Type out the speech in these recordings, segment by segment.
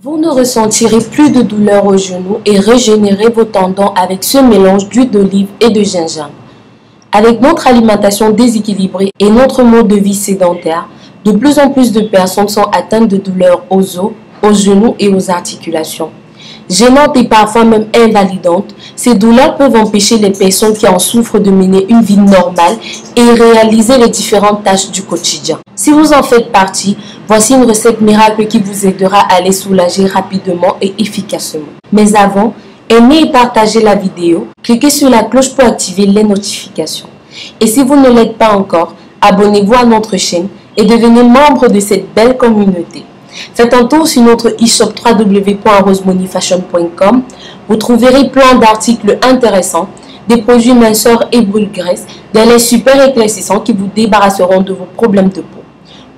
Vous ne ressentirez plus de douleur aux genoux et régénérez vos tendons avec ce mélange d'huile d'olive et de gingembre. Avec notre alimentation déséquilibrée et notre mode de vie sédentaire, de plus en plus de personnes sont atteintes de douleurs aux os, aux genoux et aux articulations. Gênantes et parfois même invalidantes, ces douleurs peuvent empêcher les personnes qui en souffrent de mener une vie normale et réaliser les différentes tâches du quotidien. Si vous en faites partie, voici une recette miracle qui vous aidera à les soulager rapidement et efficacement. Mais avant, aimez et partagez la vidéo, cliquez sur la cloche pour activer les notifications. Et si vous ne l'êtes pas encore, abonnez-vous à notre chaîne et devenez membre de cette belle communauté. Faites un tour sur notre e-shop www.rosemoneyfashion.com. Vous trouverez plein d'articles intéressants, des produits minceurs et brûle graisse, des laits super éclaircissants qui vous débarrasseront de vos problèmes de peau.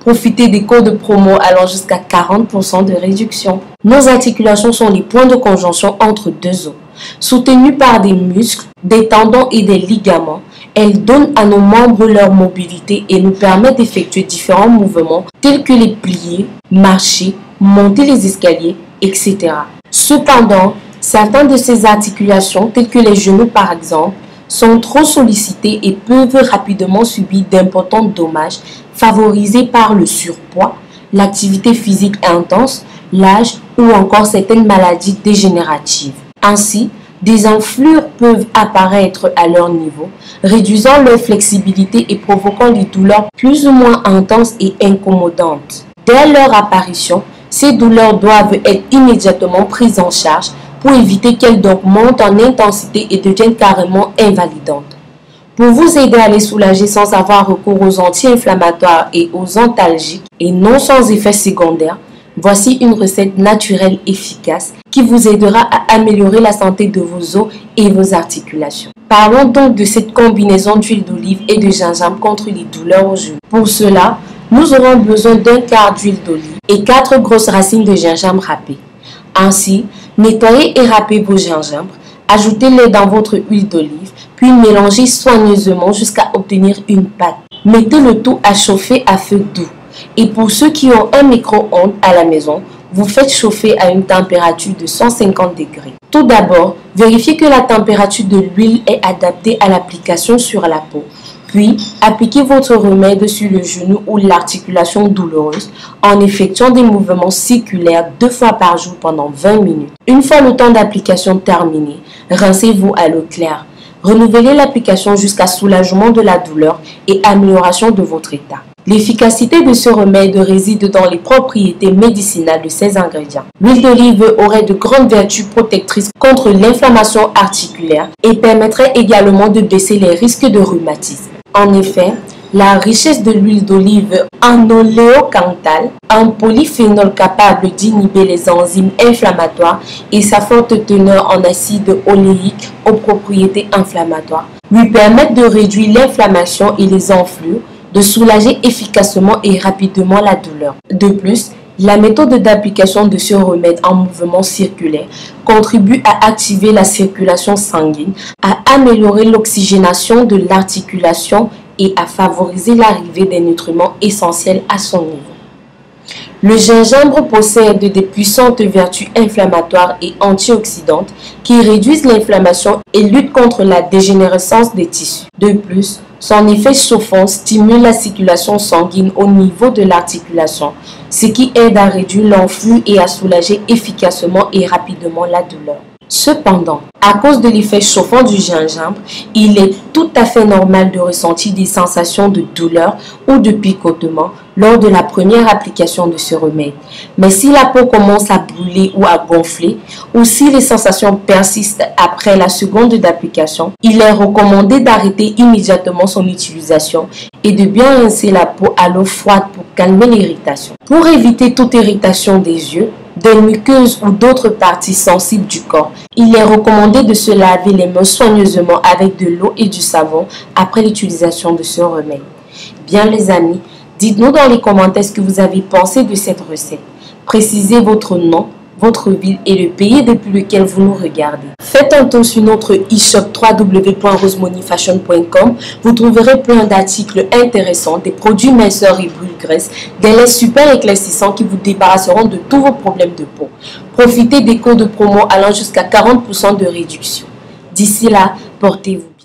Profitez des codes promo allant jusqu'à 40% de réduction. Nos articulations sont les points de conjonction entre deux os. Soutenues par des muscles, des tendons et des ligaments, elles donnent à nos membres leur mobilité et nous permettent d'effectuer différents mouvements tels que les plier, marcher, monter les escaliers, etc. Cependant, certaines de ces articulations, telles que les genoux par exemple, sont trop sollicitées et peuvent rapidement subir d'importants dommages favorisés par le surpoids, l'activité physique intense, l'âge ou encore certaines maladies dégénératives. Ainsi, des enflures peuvent apparaître à leur niveau, réduisant leur flexibilité et provoquant des douleurs plus ou moins intenses et incommodantes. Dès leur apparition, ces douleurs doivent être immédiatement prises en charge pour éviter qu'elles augmentent en intensité et deviennent carrément invalidantes. Pour vous aider à les soulager sans avoir recours aux anti-inflammatoires et aux antalgiques et non sans effets secondaires, voici une recette naturelle efficace qui vous aidera à améliorer la santé de vos os et vos articulations. Parlons donc de cette combinaison d'huile d'olive et de gingembre contre les douleurs aux genoux. Pour cela, nous aurons besoin d'un quart d'huile d'olive et 4 grosses racines de gingembre râpées. Ainsi, nettoyez et râpez vos gingembres, ajoutez-les dans votre huile d'olive, puis mélangez soigneusement jusqu'à obtenir une pâte. Mettez le tout à chauffer à feu doux. Et pour ceux qui ont un micro-ondes à la maison, vous faites chauffer à une température de 150 degrés. Tout d'abord, vérifiez que la température de l'huile est adaptée à l'application sur la peau. Puis, appliquez votre remède sur le genou ou l'articulation douloureuse en effectuant des mouvements circulaires 2 fois par jour pendant 20 minutes. Une fois le temps d'application terminé, rincez-vous à l'eau claire. Renouvelez l'application jusqu'à soulagement de la douleur et amélioration de votre état. L'efficacité de ce remède réside dans les propriétés médicinales de ces ingrédients. L'huile d'olive aurait de grandes vertus protectrices contre l'inflammation articulaire et permettrait également de baisser les risques de rhumatisme. En effet, la richesse de l'huile d'olive en oléocanthal, un polyphénol capable d'inhiber les enzymes inflammatoires et sa forte teneur en acide oléique aux propriétés inflammatoires, lui permettent de réduire l'inflammation et les enflures, de soulager efficacement et rapidement la douleur. De plus, la méthode d'application de ce remède en mouvement circulaire contribue à activer la circulation sanguine, à améliorer l'oxygénation de l'articulation et à favoriser l'arrivée des nutriments essentiels à son niveau. Le gingembre possède des puissantes vertus inflammatoires et antioxydantes qui réduisent l'inflammation et luttent contre la dégénérescence des tissus. De plus, son effet chauffant stimule la circulation sanguine au niveau de l'articulation, ce qui aide à réduire l'enflure et à soulager efficacement et rapidement la douleur. Cependant, à cause de l'effet chauffant du gingembre, il est tout à fait normal de ressentir des sensations de douleur ou de picotement lors de la première application de ce remède. Mais si la peau commence à brûler ou à gonfler, ou si les sensations persistent après la seconde d'application, il est recommandé d'arrêter immédiatement son utilisation et de bien rincer la peau à l'eau froide pour calmer l'irritation. Pour éviter toute irritation des yeux, des muqueuses ou d'autres parties sensibles du corps, il est recommandé de se laver les mains soigneusement avec de l'eau et du savon après l'utilisation de ce remède. Bien les amis, dites-nous dans les commentaires ce que vous avez pensé de cette recette. Précisez votre nom, votre ville et le pays depuis lequel vous nous regardez. Faites un tour sur notre e-shop www.rosemoneyfashion.com. Vous trouverez plein d'articles intéressants, des produits minceurs et brûle-graisse, des laits super éclaircissants qui vous débarrasseront de tous vos problèmes de peau. Profitez des codes de promo allant jusqu'à 40% de réduction. D'ici là, portez-vous bien.